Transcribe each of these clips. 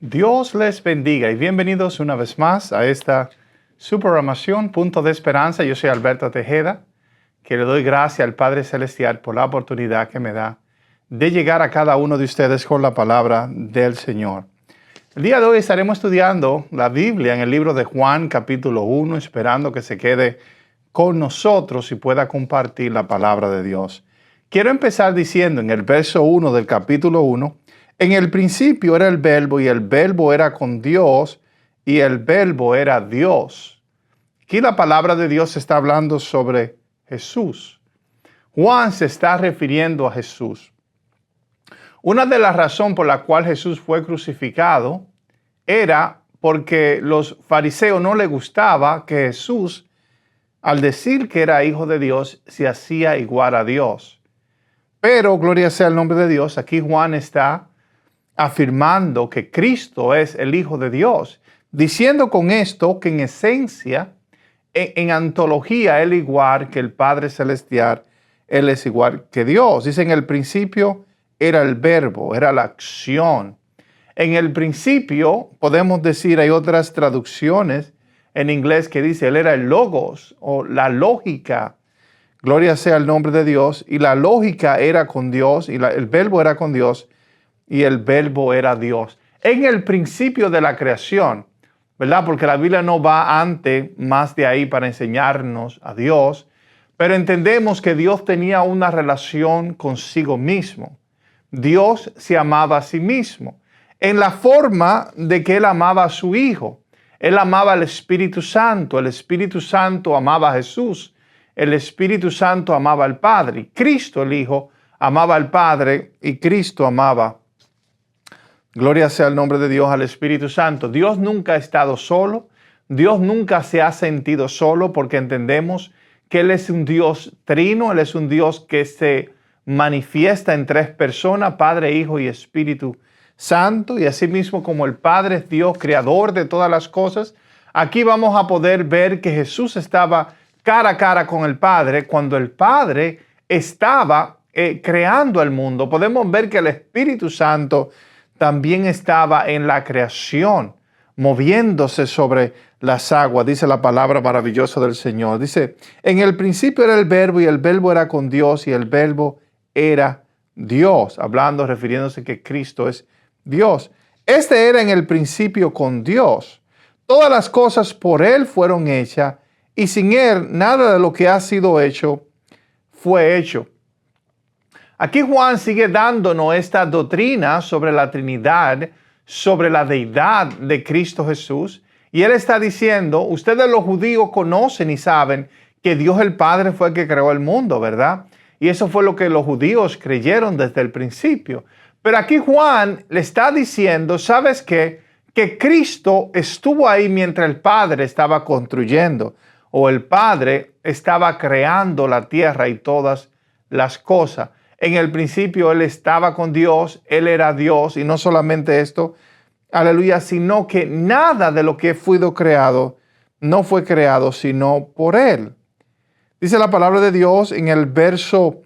Dios les bendiga y bienvenidos una vez más a esta su programación Punto de Esperanza. Yo soy Alberto Tejeda, que le doy gracias al Padre Celestial por la oportunidad que me da de llegar a cada uno de ustedes con la palabra del Señor. El día de hoy estaremos estudiando la Biblia en el libro de Juan capítulo 1, esperando que se quede con nosotros y pueda compartir la palabra de Dios. Quiero empezar diciendo en el verso 1 del capítulo 1, en el principio era el Verbo y el Verbo era con Dios y el Verbo era Dios. Aquí la palabra de Dios está hablando sobre Jesús. Juan se está refiriendo a Jesús. Una de las razones por la cual Jesús fue crucificado era porque los fariseos no les gustaba que Jesús, al decir que era hijo de Dios, se hacía igual a Dios. Pero, gloria sea el nombre de Dios, aquí Juan está afirmando que Cristo es el Hijo de Dios, diciendo con esto que en esencia, en antología, Él igual que el Padre Celestial, Él es igual que Dios. Dice, en el principio era el Verbo, era la acción. En el principio, podemos decir, hay otras traducciones en inglés que dice, Él era el Logos o la lógica. Gloria sea el nombre de Dios. Y la lógica era con Dios y el Verbo era con Dios. Y el Verbo era Dios. En el principio de la creación, ¿verdad? Porque la Biblia no va antes más de ahí para enseñarnos a Dios, pero entendemos que Dios tenía una relación consigo mismo. Dios se amaba a sí mismo en la forma de que Él amaba a su Hijo. Él amaba al Espíritu Santo. El Espíritu Santo amaba a Jesús. El Espíritu Santo amaba al Padre. Cristo, el Hijo, amaba al Padre y Cristo amaba. Gloria sea el nombre de Dios, al Espíritu Santo. Dios nunca ha estado solo. Dios nunca se ha sentido solo porque entendemos que Él es un Dios trino. Él es un Dios que se manifiesta en tres personas, Padre, Hijo y Espíritu Santo. Y asimismo como el Padre es Dios, creador de todas las cosas, aquí vamos a poder ver que Jesús estaba cara a cara con el Padre cuando el Padre estaba creando el mundo. Podemos ver que el Espíritu Santo también estaba en la creación, moviéndose sobre las aguas, dice la palabra maravillosa del Señor. Dice, en el principio era el Verbo y el Verbo era con Dios y el Verbo era Dios, hablando, refiriéndose que Cristo es Dios. Este era en el principio con Dios. Todas las cosas por Él fueron hechas y sin Él nada de lo que ha sido hecho fue hecho. Aquí Juan sigue dándonos esta doctrina sobre la Trinidad, sobre la deidad de Cristo Jesús. Y él está diciendo, ustedes los judíos conocen y saben que Dios el Padre fue el que creó el mundo, ¿verdad? Y eso fue lo que los judíos creyeron desde el principio. Pero aquí Juan le está diciendo, ¿sabes qué? Que Cristo estuvo ahí mientras el Padre estaba construyendo o el Padre estaba creando la tierra y todas las cosas. En el principio Él estaba con Dios, Él era Dios, y no solamente esto, aleluya, sino que nada de lo que fue creado no fue creado sino por Él. Dice la palabra de Dios en el verso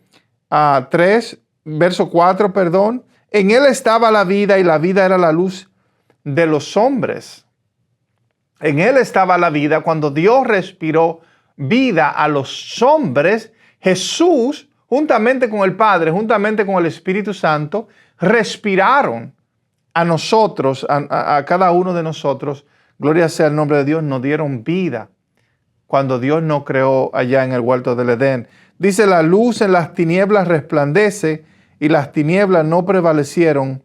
4, en Él estaba la vida y la vida era la luz de los hombres. En Él estaba la vida. Cuando Dios respiró vida a los hombres, Jesús, juntamente con el Padre, juntamente con el Espíritu Santo, respiraron a nosotros, a cada uno de nosotros. Gloria sea el nombre de Dios, nos dieron vida cuando Dios nos creó allá en el huerto del Edén. Dice, la luz en las tinieblas resplandece y las tinieblas no prevalecieron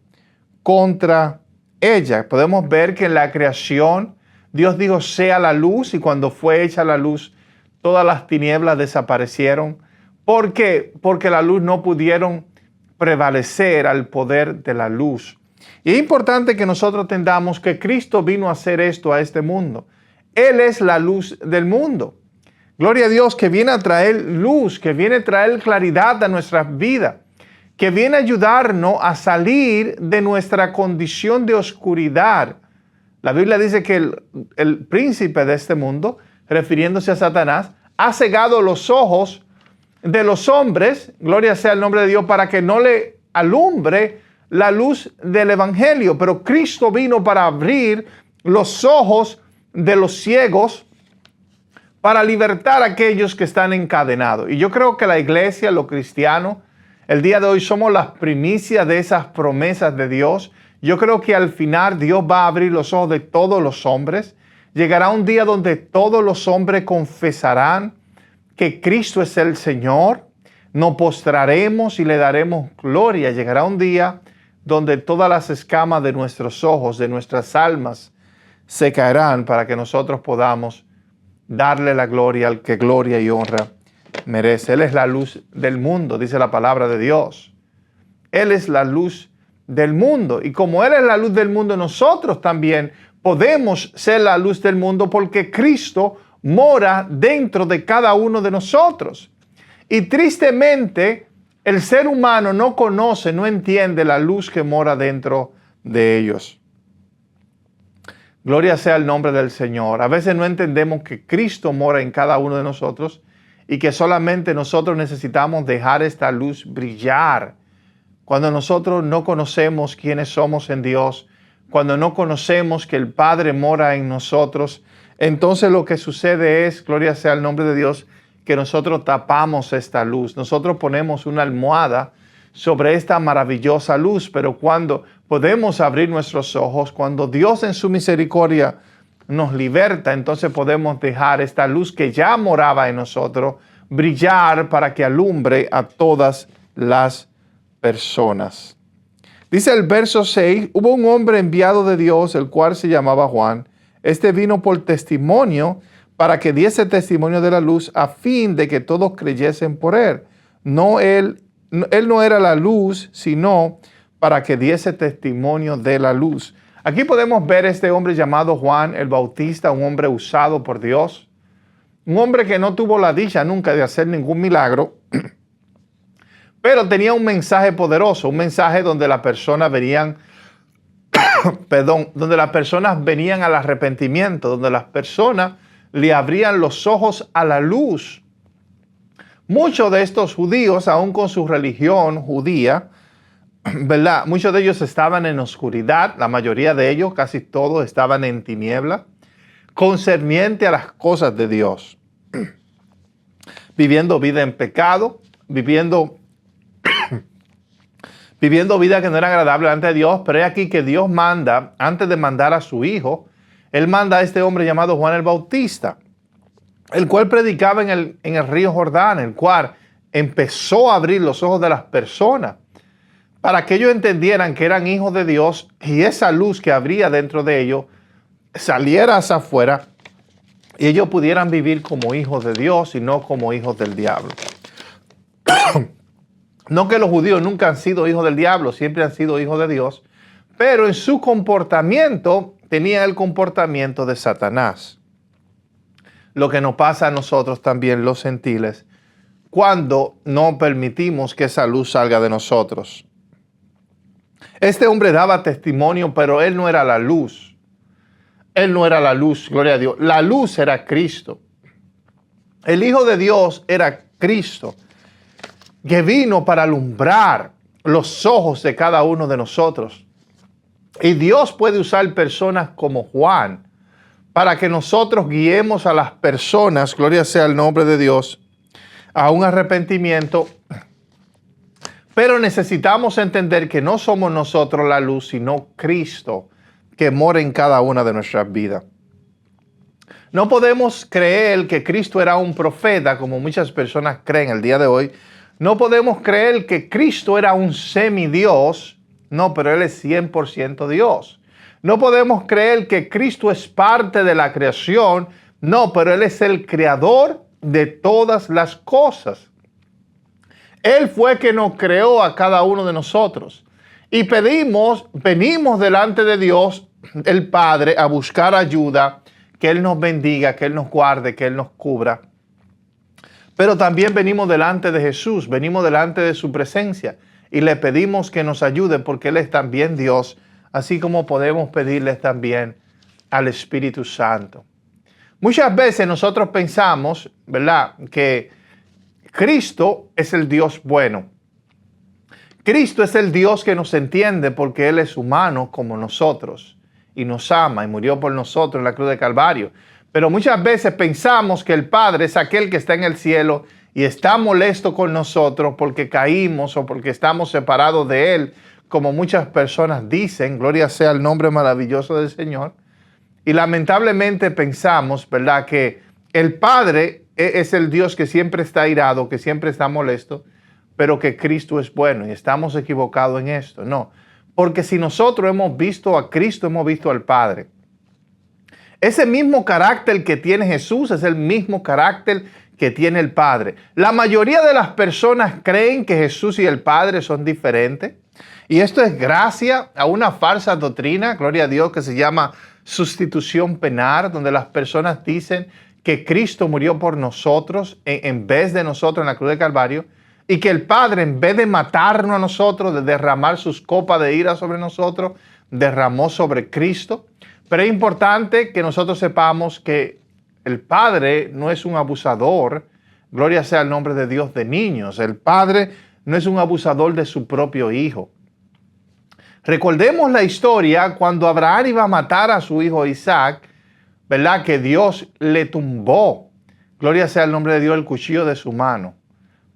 contra ella. Podemos ver que en la creación Dios dijo, sea la luz, y cuando fue hecha la luz, todas las tinieblas desaparecieron. ¿Por qué? Porque la luz no pudieron prevalecer al poder de la luz. Y es importante que nosotros entendamos que Cristo vino a hacer esto a este mundo. Él es la luz del mundo. Gloria a Dios, que viene a traer luz, que viene a traer claridad a nuestras vidas, que viene a ayudarnos a salir de nuestra condición de oscuridad. La Biblia dice que el príncipe de este mundo, refiriéndose a Satanás, ha cegado los ojos de los hombres, gloria sea el nombre de Dios, para que no le alumbre la luz del Evangelio, pero Cristo vino para abrir los ojos de los ciegos, para libertar a aquellos que están encadenados. Y yo creo que la iglesia, los cristianos, el día de hoy somos las primicias de esas promesas de Dios. Yo creo que al final Dios va a abrir los ojos de todos los hombres. Llegará un día donde todos los hombres confesarán que Cristo es el Señor. Nos postraremos y le daremos gloria. Llegará un día donde todas las escamas de nuestros ojos, de nuestras almas, se caerán para que nosotros podamos darle la gloria al que gloria y honra merece. Él es la luz del mundo, dice la palabra de Dios. Él es la luz del mundo. Y como Él es la luz del mundo, nosotros también podemos ser la luz del mundo porque Cristo mora dentro de cada uno de nosotros. Y tristemente, el ser humano no conoce, no entiende la luz que mora dentro de ellos. Gloria sea el nombre del Señor. A veces no entendemos que Cristo mora en cada uno de nosotros y que solamente nosotros necesitamos dejar esta luz brillar. Cuando nosotros no conocemos quiénes somos en Dios, cuando no conocemos que el Padre mora en nosotros, entonces lo que sucede es, gloria sea el nombre de Dios, que nosotros tapamos esta luz. Nosotros ponemos una almohada sobre esta maravillosa luz, pero cuando podemos abrir nuestros ojos, cuando Dios en su misericordia nos liberta, entonces podemos dejar esta luz que ya moraba en nosotros brillar para que alumbre a todas las personas. Dice el verso 6, hubo un hombre enviado de Dios, el cual se llamaba Juan. Este vino por testimonio para que diese testimonio de la luz a fin de que todos creyesen por él. Él no era la luz, sino para que diese testimonio de la luz. Aquí podemos ver este hombre llamado Juan el Bautista, un hombre usado por Dios, un hombre que no tuvo la dicha nunca de hacer ningún milagro, pero tenía un mensaje poderoso, un mensaje donde las personas venían, donde las personas venían al arrepentimiento, donde las personas le abrían los ojos a la luz. Muchos de estos judíos, aún con su religión judía, ¿verdad? Muchos de ellos estaban en oscuridad, la mayoría de ellos, casi todos, estaban en tiniebla, concerniente a las cosas de Dios, viviendo vida en pecado, viviendo vida que no era agradable ante Dios, pero es aquí que Dios manda, antes de mandar a su Hijo, Él manda a este hombre llamado Juan el Bautista, el cual predicaba en el río Jordán, el cual empezó a abrir los ojos de las personas para que ellos entendieran que eran hijos de Dios y esa luz que habría dentro de ellos saliera hacia afuera y ellos pudieran vivir como hijos de Dios y no como hijos del diablo. No que los judíos nunca han sido hijos del diablo, siempre han sido hijos de Dios, pero en su comportamiento tenían el comportamiento de Satanás. Lo que nos pasa a nosotros también, los gentiles, cuando no permitimos que esa luz salga de nosotros. Este hombre daba testimonio, pero él no era la luz. Él no era la luz, gloria a Dios. La luz era Cristo. El Hijo de Dios era Cristo, que vino para alumbrar los ojos de cada uno de nosotros. Y Dios puede usar personas como Juan para que nosotros guiemos a las personas, gloria sea el nombre de Dios, a un arrepentimiento. Pero necesitamos entender que no somos nosotros la luz, sino Cristo que mora en cada una de nuestras vidas. No podemos creer que Cristo era un profeta, como muchas personas creen el día de hoy. No podemos creer que Cristo era un semidios. No, pero Él es 100% Dios. No podemos creer que Cristo es parte de la creación. No, pero Él es el creador de todas las cosas. Él fue quien nos creó a cada uno de nosotros. Y venimos delante de Dios, el Padre, a buscar ayuda, que Él nos bendiga, que Él nos guarde, que Él nos cubra. Pero también venimos delante de Jesús, venimos delante de su presencia y le pedimos que nos ayude porque Él es también Dios, así como podemos pedirle también al Espíritu Santo. Muchas veces nosotros pensamos, ¿verdad?, que Cristo es el Dios bueno, Cristo es el Dios que nos entiende porque Él es humano como nosotros y nos ama y murió por nosotros en la cruz de Calvario. Pero muchas veces pensamos que el Padre es aquel que está en el cielo y está molesto con nosotros porque caímos o porque estamos separados de Él, como muchas personas dicen. Gloria sea el nombre maravilloso del Señor. Y lamentablemente pensamos, ¿verdad?, que el Padre es el Dios que siempre está irado, que siempre está molesto, pero que Cristo es bueno, y estamos equivocados en esto. No, porque si nosotros hemos visto a Cristo, hemos visto al Padre. Ese mismo carácter que tiene Jesús es el mismo carácter que tiene el Padre. La mayoría de las personas creen que Jesús y el Padre son diferentes, y esto es gracias a una falsa doctrina, gloria a Dios, que se llama sustitución penal, donde las personas dicen que Cristo murió por nosotros en vez de nosotros en la cruz de Calvario, y que el Padre, en vez de matarnos a nosotros, de derramar sus copas de ira sobre nosotros, derramó sobre Cristo. Pero es importante que nosotros sepamos que el Padre no es un abusador, gloria sea el nombre de Dios, de niños. El Padre no es un abusador de su propio hijo. Recordemos la historia cuando Abraham iba a matar a su hijo Isaac, ¿verdad? Que Dios le tumbó, gloria sea el nombre de Dios, el cuchillo de su mano.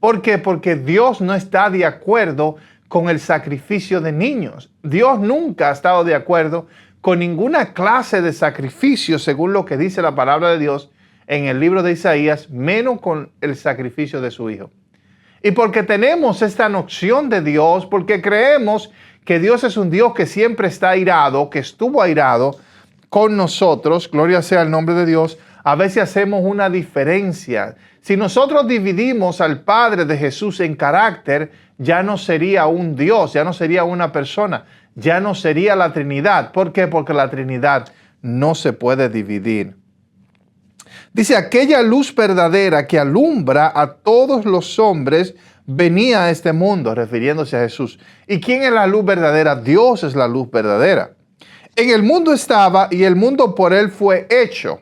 ¿Por qué? Porque Dios no está de acuerdo con el sacrificio de niños. Dios nunca ha estado de acuerdo con ninguna clase de sacrificio, según lo que dice la palabra de Dios en el libro de Isaías, menos con el sacrificio de su hijo. Y porque tenemos esta noción de Dios, porque creemos que Dios es un Dios que siempre está airado, que estuvo airado con nosotros, gloria sea el nombre de Dios, a veces hacemos una diferencia. Si nosotros dividimos al Padre de Jesús en carácter, ya no sería un Dios, ya no sería una persona, ya no sería la Trinidad. ¿Por qué? Porque la Trinidad no se puede dividir. Dice, aquella luz verdadera que alumbra a todos los hombres venía a este mundo, refiriéndose a Jesús. ¿Y quién es la luz verdadera? Dios es la luz verdadera. En el mundo estaba y el mundo por él fue hecho.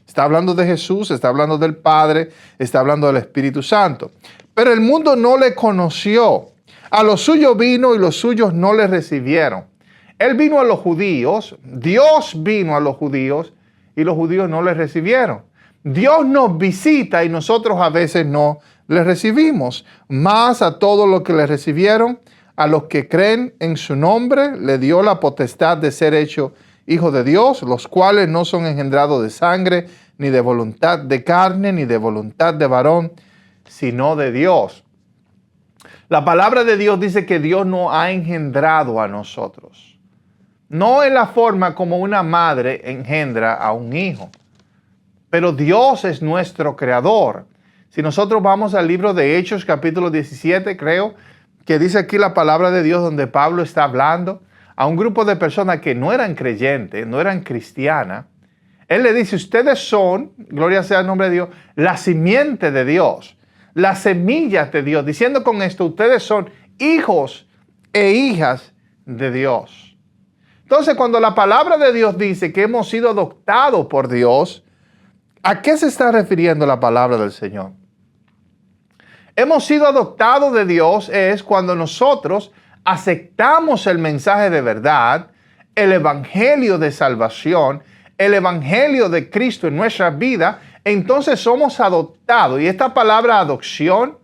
Está hablando de Jesús, está hablando del Padre, está hablando del Espíritu Santo. Pero el mundo no le conoció. A los suyos vino y los suyos no le recibieron. Él vino a los judíos, Dios vino a los judíos y los judíos no le recibieron. Dios nos visita y nosotros a veces no le recibimos. Más a todos los que le recibieron, a los que creen en su nombre, le dio la potestad de ser hecho hijos de Dios, los cuales no son engendrados de sangre, ni de voluntad de carne, ni de voluntad de varón, sino de Dios. La palabra de Dios dice que Dios nos ha engendrado a nosotros. No en la forma como una madre engendra a un hijo, pero Dios es nuestro creador. Si nosotros vamos al libro de Hechos, capítulo 17, creo, que dice aquí la palabra de Dios donde Pablo está hablando a un grupo de personas que no eran creyentes, no eran cristianas. Él le dice, ustedes son, gloria sea el nombre de Dios, la simiente de Dios, las semillas de Dios. Diciendo con esto, ustedes son hijos e hijas de Dios. Entonces, cuando la palabra de Dios dice que hemos sido adoptados por Dios, ¿a qué se está refiriendo la palabra del Señor? Hemos sido adoptados de Dios es cuando nosotros aceptamos el mensaje de verdad, el evangelio de salvación, el evangelio de Cristo en nuestra vida, entonces somos adoptados. Y esta palabra adopción,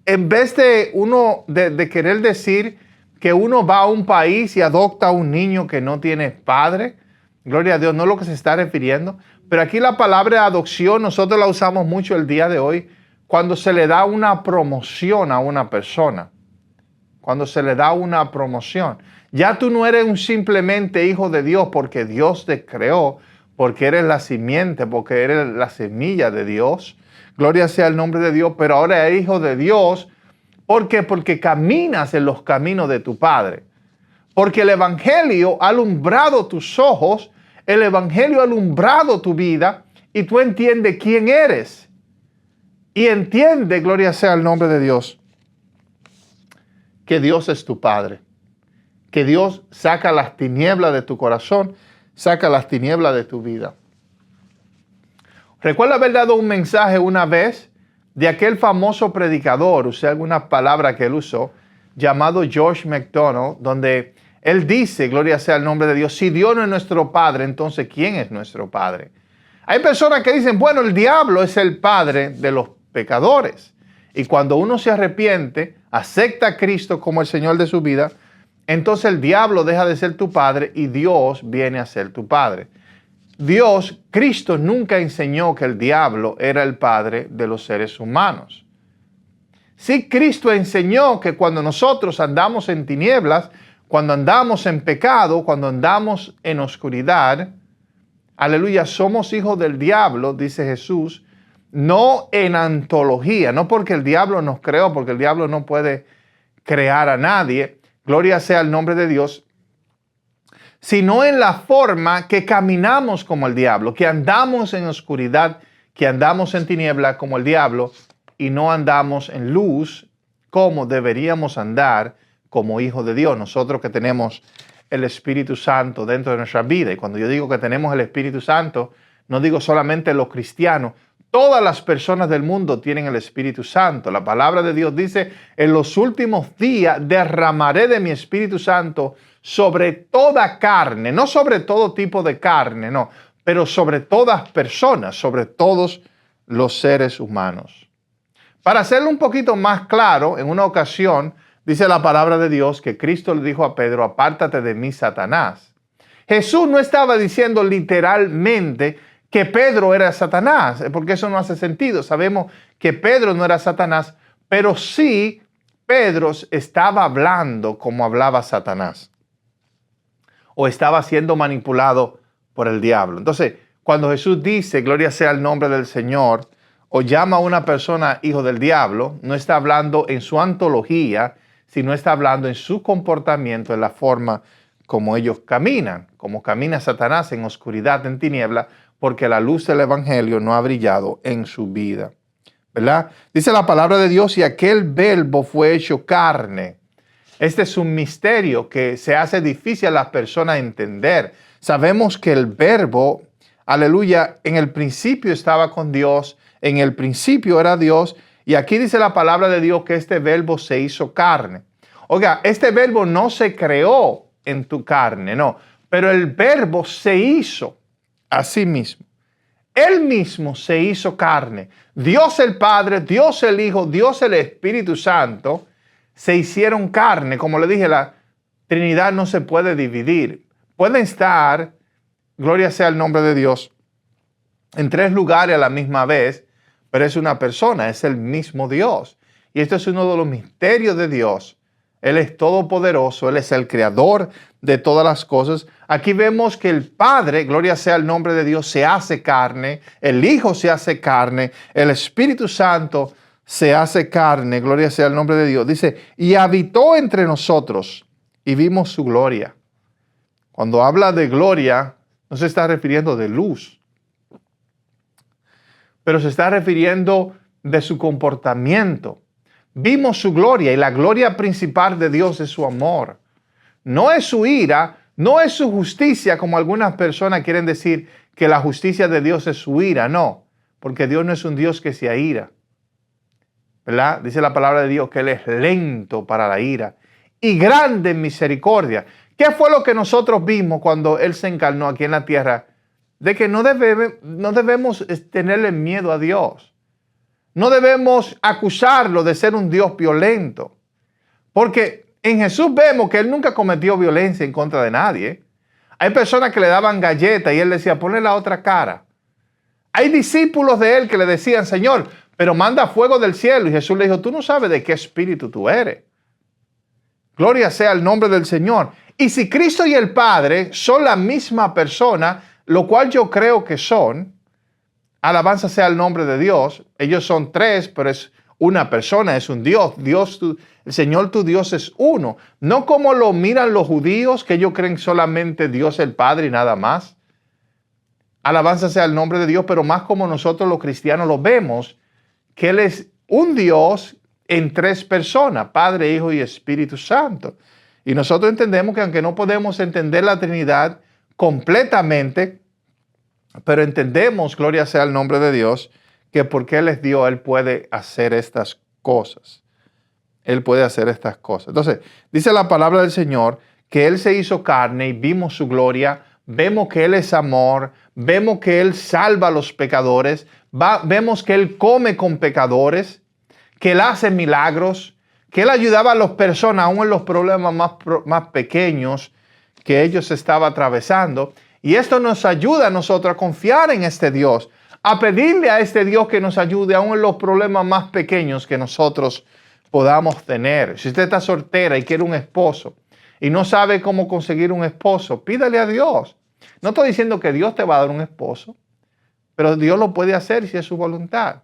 en vez de uno de querer decir que uno va a un país y adopta a un niño que no tiene padre, gloria a Dios, no es lo que se está refiriendo. Pero aquí la palabra adopción nosotros la usamos mucho el día de hoy cuando se le da una promoción a una persona. Cuando se le da una promoción. Ya tú no eres un simplemente hijo de Dios porque Dios te creó, porque eres la simiente, porque eres la semilla de Dios. Gloria sea el nombre de Dios, pero ahora eres hijo de Dios. ¿Por qué? Porque caminas en los caminos de tu Padre. Porque el evangelio ha alumbrado tus ojos, el evangelio ha alumbrado tu vida y tú entiendes quién eres. Y entiende, gloria sea el nombre de Dios, que Dios es tu Padre. Que Dios saca las tinieblas de tu corazón, saca las tinieblas de tu vida. Recuerdo haber dado un mensaje una vez de aquel famoso predicador, usé alguna palabra que él usó, llamado George MacDonald, donde él dice, gloria sea el nombre de Dios, si Dios no es nuestro Padre, entonces ¿quién es nuestro Padre? Hay personas que dicen, bueno, el diablo es el padre de los pecadores. Y cuando uno se arrepiente, acepta a Cristo como el Señor de su vida, entonces el diablo deja de ser tu padre y Dios viene a ser tu padre. Cristo nunca enseñó que el diablo era el padre de los seres humanos. Sí, Cristo enseñó que cuando nosotros andamos en tinieblas, cuando andamos en pecado, cuando andamos en oscuridad, aleluya, somos hijos del diablo, dice Jesús, no en antología, no porque el diablo nos creó, porque el diablo no puede crear a nadie, gloria sea el nombre de Dios, sino en la forma que caminamos como el diablo, que andamos en oscuridad, que andamos en tiniebla como el diablo y no andamos en luz como deberíamos andar como hijos de Dios. Nosotros que tenemos el Espíritu Santo dentro de nuestra vida. Y cuando yo digo que tenemos el Espíritu Santo, no digo solamente los cristianos. Todas las personas del mundo tienen el Espíritu Santo. La palabra de Dios dice, en los últimos días derramaré de mi Espíritu Santo sobre toda carne, no sobre todo tipo de carne, no, pero sobre todas personas, sobre todos los seres humanos. Para hacerlo un poquito más claro, en una ocasión, dice la palabra de Dios que Cristo le dijo a Pedro, apártate de mí, Satanás. Jesús no estaba diciendo literalmente que Pedro era Satanás, porque eso no hace sentido. Sabemos que Pedro no era Satanás, pero sí Pedro estaba hablando como hablaba Satanás, o estaba siendo manipulado por el diablo. Entonces, cuando Jesús dice, gloria sea el nombre del Señor, o llama a una persona hijo del diablo, no está hablando en su antología, sino está hablando en su comportamiento, en la forma como ellos caminan, como camina Satanás en oscuridad, en tiniebla, porque la luz del evangelio no ha brillado en su vida, ¿verdad? Dice la palabra de Dios, y aquel verbo fue hecho carne. Este es un misterio que se hace difícil a las personas entender. Sabemos que el verbo, aleluya, en el principio estaba con Dios, en el principio era Dios, y aquí dice la palabra de Dios que este verbo se hizo carne. Oiga, este verbo no se creó en tu carne, no, pero el verbo se hizo a sí mismo. Él mismo se hizo carne. Dios el Padre, Dios el Hijo, Dios el Espíritu Santo se hicieron carne. Como le dije, la Trinidad no se puede dividir. Pueden estar, gloria sea el nombre de Dios, en tres lugares a la misma vez, pero es una persona, es el mismo Dios. Y esto es uno de los misterios de Dios. Él es todopoderoso, Él es el creador de todas las cosas. Aquí vemos que el Padre, gloria sea el nombre de Dios, se hace carne, el Hijo se hace carne, el Espíritu Santo se hace carne, gloria sea el nombre de Dios. Dice, y habitó entre nosotros y vimos su gloria. Cuando habla de gloria, no se está refiriendo de luz, pero se está refiriendo de su comportamiento. Vimos su gloria, y la gloria principal de Dios es su amor. No es su ira, no es su justicia, como algunas personas quieren decir que la justicia de Dios es su ira. No, porque Dios no es un Dios que se aira, ¿verdad? Dice la palabra de Dios que Él es lento para la ira y grande en misericordia. ¿Qué fue lo que nosotros vimos cuando Él se encarnó aquí en la tierra? De que no debemos tenerle miedo a Dios. No debemos acusarlo de ser un Dios violento. Porque en Jesús vemos que Él nunca cometió violencia en contra de nadie. Hay personas que le daban galletas y Él decía, ponle la otra cara. Hay discípulos de Él que le decían, Señor, pero manda fuego del cielo. Y Jesús le dijo, tú no sabes de qué espíritu tú eres. Gloria sea el nombre del Señor. Y si Cristo y el Padre son la misma persona, lo cual yo creo que son, alabanza sea el nombre de Dios. Ellos son tres, pero es una persona, es un Dios. El Señor tu Dios es uno. No como lo miran los judíos, que ellos creen solamente Dios el Padre y nada más. Alabanza sea el nombre de Dios, pero más como nosotros los cristianos lo vemos, que Él es un Dios en tres personas, Padre, Hijo y Espíritu Santo. Y nosotros entendemos que aunque no podemos entender la Trinidad completamente, pero entendemos, gloria sea el nombre de Dios, que porque Él es Dios, Él puede hacer estas cosas. Él puede hacer estas cosas. Entonces, dice la palabra del Señor que Él se hizo carne y vimos su gloria, vemos que Él es amor, vemos que Él salva a los pecadores, vemos que Él come con pecadores, que Él hace milagros, que Él ayudaba a las personas aún en los problemas más pequeños que ellos estaban atravesando. Y esto nos ayuda a nosotros a confiar en este Dios, a pedirle a este Dios que nos ayude aún en los problemas más pequeños que nosotros podamos tener. Si usted está soltera y quiere un esposo y no sabe cómo conseguir un esposo, pídale a Dios. No estoy diciendo que Dios te va a dar un esposo, pero Dios lo puede hacer si es su voluntad.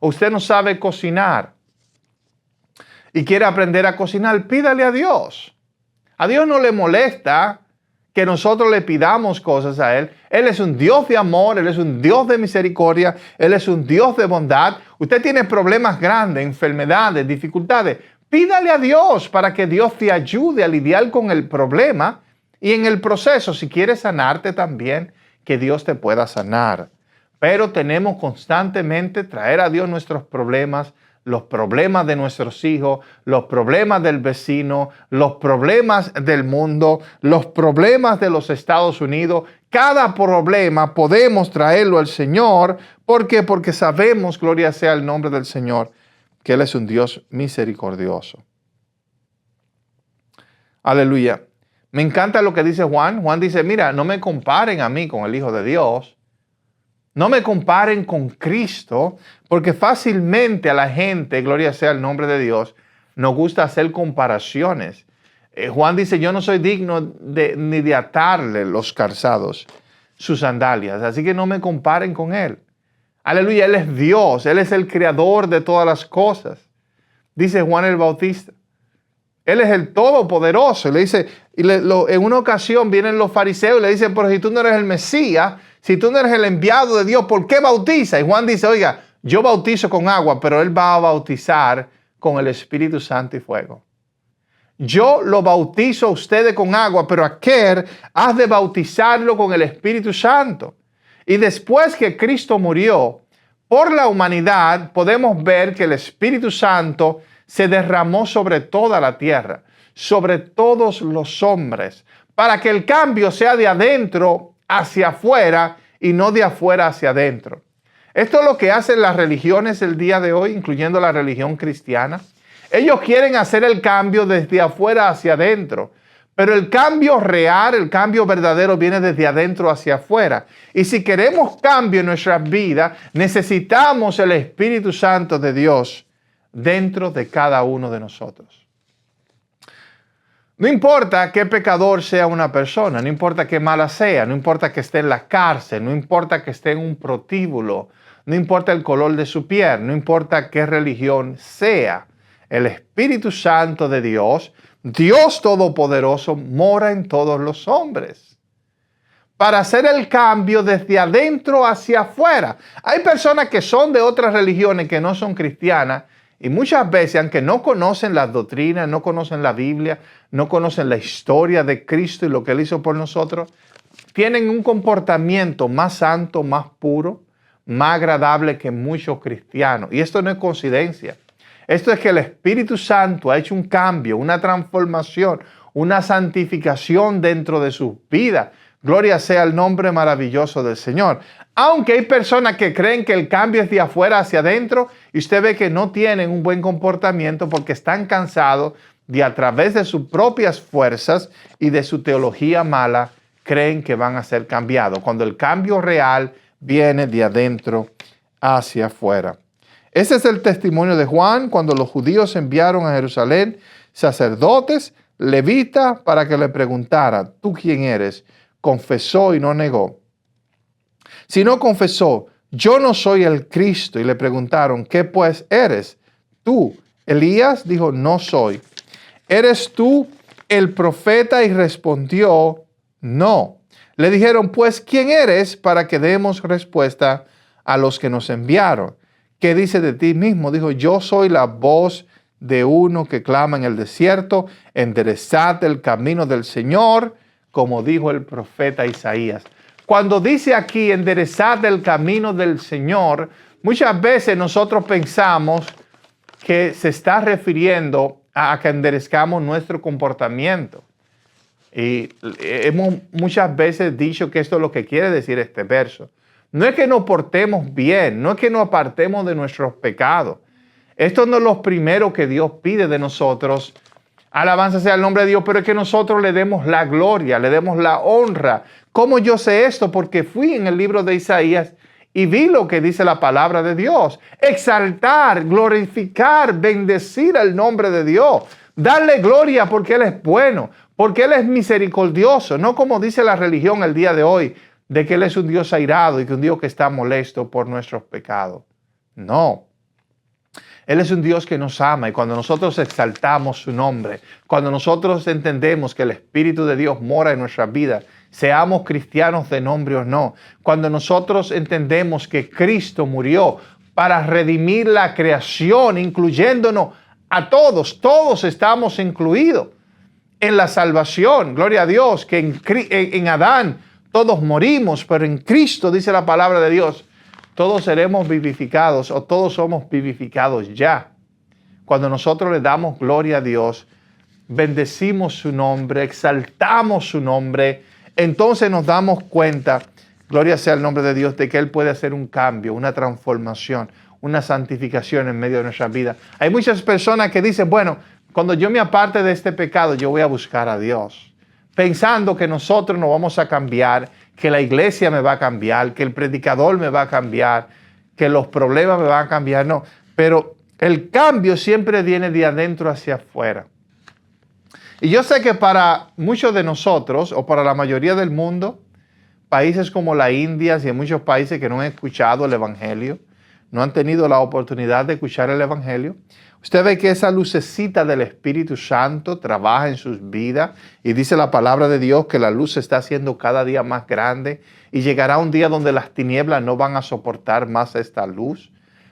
O usted no sabe cocinar y quiere aprender a cocinar, pídale a Dios. A Dios no le molesta que nosotros le pidamos cosas a Él. Él es un Dios de amor, Él es un Dios de misericordia, Él es un Dios de bondad. Usted tiene problemas grandes, enfermedades, dificultades. Pídale a Dios para que Dios te ayude a lidiar con el problema y en el proceso, si quieres sanarte también, que Dios te pueda sanar. Pero tenemos constantemente traer a Dios nuestros problemas, los problemas de nuestros hijos, los problemas del vecino, los problemas del mundo, los problemas de los Estados Unidos. Cada problema podemos traerlo al Señor. ¿Por qué? Porque sabemos, gloria sea el nombre del Señor, que Él es un Dios misericordioso. Aleluya. Me encanta lo que dice Juan. Juan dice, mira, no me comparen a mí con el Hijo de Dios. No me comparen con Cristo, porque fácilmente a la gente, gloria sea el nombre de Dios, nos gusta hacer comparaciones. Juan dice, yo no soy digno ni de atarle los calzados, sus sandalias, así que no me comparen con Él. Aleluya, Él es Dios, Él es el creador de todas las cosas. Dice Juan el Bautista. Él es el Todopoderoso. Le dice, en una ocasión vienen los fariseos y le dicen, pero si tú no eres el Mesías, si tú no eres el enviado de Dios, ¿por qué bautiza? Y Juan dice, oiga, yo bautizo con agua, pero Él va a bautizar con el Espíritu Santo y fuego. Yo lo bautizo a ustedes con agua, pero aquel has de bautizarlo con el Espíritu Santo. Y después que Cristo murió por la humanidad, podemos ver que el Espíritu Santo se derramó sobre toda la tierra, sobre todos los hombres, para que el cambio sea de adentro hacia afuera y no de afuera hacia adentro. Esto es lo que hacen las religiones el día de hoy, incluyendo la religión cristiana. Ellos quieren hacer el cambio desde afuera hacia adentro, pero el cambio real, el cambio verdadero viene desde adentro hacia afuera. Y si queremos cambio en nuestras vidas, necesitamos el Espíritu Santo de Dios dentro de cada uno de nosotros. No importa qué pecador sea una persona, no importa qué mala sea, no importa que esté en la cárcel, no importa que esté en un prostíbulo, no importa el color de su piel, no importa qué religión sea, el Espíritu Santo de Dios, Dios Todopoderoso, mora en todos los hombres para hacer el cambio desde adentro hacia afuera. Hay personas que son de otras religiones que no son cristianas y muchas veces, aunque no conocen las doctrinas, no conocen la Biblia, no conocen la historia de Cristo y lo que Él hizo por nosotros, tienen un comportamiento más santo, más puro, más agradable que muchos cristianos. Y esto no es coincidencia. Esto es que el Espíritu Santo ha hecho un cambio, una transformación, una santificación dentro de sus vidas. Gloria sea el nombre maravilloso del Señor. Aunque hay personas que creen que el cambio es de afuera hacia adentro y usted ve que no tienen un buen comportamiento porque están cansados de a través de sus propias fuerzas y de su teología mala, creen que van a ser cambiados. Cuando el cambio real viene de adentro hacia afuera. Ese es el testimonio de Juan cuando los judíos enviaron a Jerusalén sacerdotes, levitas, para que le preguntaran, ¿tú quién eres? Confesó y no negó. Si no confesó, yo no soy el Cristo, y le preguntaron, ¿qué pues eres? ¿Tú, Elías? Dijo, no soy. ¿Eres tú el profeta? Y respondió, no. Le dijeron, pues, ¿quién eres? Para que demos respuesta a los que nos enviaron. ¿Qué dice de ti mismo? Dijo, yo soy la voz de uno que clama en el desierto, enderezad el camino del Señor, como dijo el profeta Isaías. Cuando dice aquí, enderezad el camino del Señor, muchas veces nosotros pensamos que se está refiriendo a que enderezcamos nuestro comportamiento. Y hemos muchas veces dicho que esto es lo que quiere decir este verso. No es que nos portemos bien, no es que nos apartemos de nuestros pecados. Esto no es lo primero que Dios pide de nosotros. Alabanza sea el nombre de Dios, pero es que nosotros le demos la gloria, le demos la honra. ¿Cómo yo sé esto? Porque fui en el libro de Isaías y vi lo que dice la palabra de Dios. Exaltar, glorificar, bendecir el nombre de Dios. Darle gloria porque Él es bueno, porque Él es misericordioso. No como dice la religión el día de hoy, de que Él es un Dios airado y que un Dios que está molesto por nuestros pecados. No. Él es un Dios que nos ama y cuando nosotros exaltamos su nombre, cuando nosotros entendemos que el Espíritu de Dios mora en nuestras vidas, seamos cristianos de nombre o no, cuando nosotros entendemos que Cristo murió para redimir la creación, incluyéndonos a todos, todos estamos incluidos en la salvación. Gloria a Dios, que en Adán todos morimos, pero en Cristo, dice la palabra de Dios, todos seremos vivificados o todos somos vivificados ya. Cuando nosotros le damos gloria a Dios, bendecimos su nombre, exaltamos su nombre, entonces nos damos cuenta, gloria sea el nombre de Dios, de que Él puede hacer un cambio, una transformación, una santificación en medio de nuestra vida. Hay muchas personas que dicen, bueno, cuando yo me aparte de este pecado, yo voy a buscar a Dios, pensando que nosotros no vamos a cambiar, que la iglesia me va a cambiar, que el predicador me va a cambiar, que los problemas me van a cambiar. No, pero el cambio siempre viene de adentro hacia afuera. Y yo sé que para muchos de nosotros, o para la mayoría del mundo, países como la India y en muchos países que no han escuchado el Evangelio, no han tenido la oportunidad de escuchar el Evangelio, usted ve que esa lucecita del Espíritu Santo trabaja en sus vidas y dice la palabra de Dios que la luz se está haciendo cada día más grande y llegará un día donde las tinieblas no van a soportar más esta luz.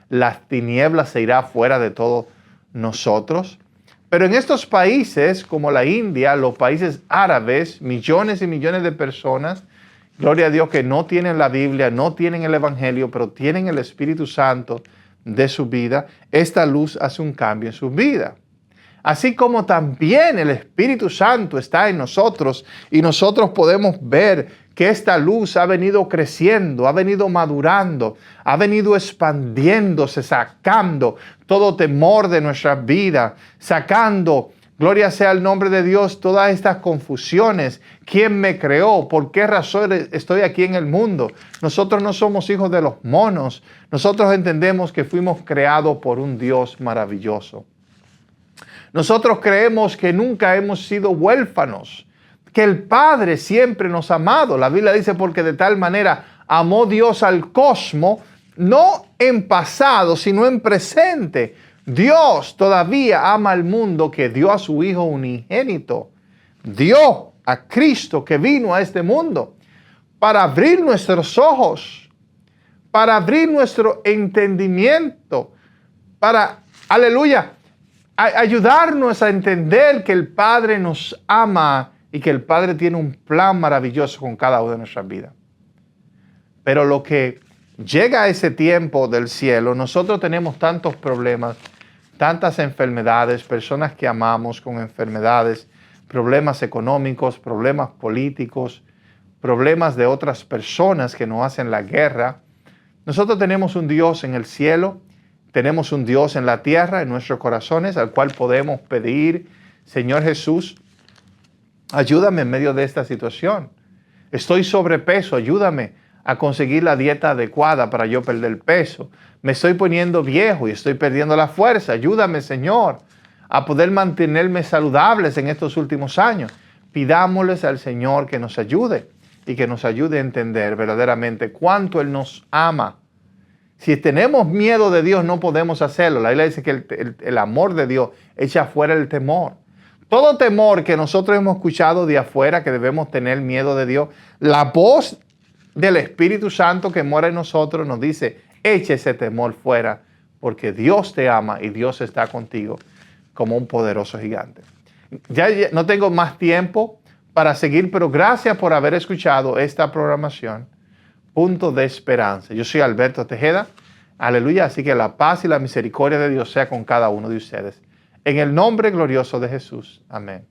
Las tinieblas se irán fuera de todos nosotros. Pero en estos países como la India, los países árabes, millones y millones de personas, gloria a Dios, que no tienen la Biblia, no tienen el Evangelio, pero tienen el Espíritu Santo de su vida, esta luz hace un cambio en su vida. Así como también el Espíritu Santo está en nosotros y nosotros podemos ver que esta luz ha venido creciendo, ha venido madurando, ha venido expandiéndose, sacando todo temor de nuestra vida, sacando, gloria sea el nombre de Dios, todas estas confusiones. ¿Quién me creó? ¿Por qué razón estoy aquí en el mundo? Nosotros no somos hijos de los monos. Nosotros entendemos que fuimos creados por un Dios maravilloso. Nosotros creemos que nunca hemos sido huérfanos, que el Padre siempre nos ha amado. La Biblia dice, porque de tal manera amó Dios al cosmos, no en pasado, sino en presente. Dios todavía ama al mundo, que dio a su Hijo unigénito. Dio a Cristo que vino a este mundo para abrir nuestros ojos, para abrir nuestro entendimiento, para, aleluya, ayudarnos a entender que el Padre nos ama y que el Padre tiene un plan maravilloso con cada una de nuestras vidas. Pero lo que llega a ese tiempo del cielo, nosotros tenemos tantos problemas, tantas enfermedades, personas que amamos con enfermedades, problemas económicos, problemas políticos, problemas de otras personas que nos hacen la guerra. Nosotros tenemos un Dios en el cielo, tenemos un Dios en la tierra, en nuestros corazones, al cual podemos pedir, Señor Jesús, ayúdame en medio de esta situación. Estoy sobrepeso, ayúdame a conseguir la dieta adecuada para yo perder peso. Me estoy poniendo viejo y estoy perdiendo la fuerza. Ayúdame, Señor, a poder mantenerme saludables en estos últimos años. Pidámosles al Señor que nos ayude y que nos ayude a entender verdaderamente cuánto Él nos ama. Si tenemos miedo de Dios, no podemos hacerlo. La Biblia dice que el amor de Dios echa fuera el temor. Todo temor que nosotros hemos escuchado de afuera, que debemos tener miedo de Dios, la voz del Espíritu Santo que mora en nosotros nos dice, echa ese temor fuera, porque Dios te ama y Dios está contigo como un poderoso gigante. Ya no tengo más tiempo para seguir, pero gracias por haber escuchado esta programación. Punto de Esperanza. Yo soy Alberto Tejeda. Aleluya. Así que la paz y la misericordia de Dios sea con cada uno de ustedes. En el nombre glorioso de Jesús. Amén.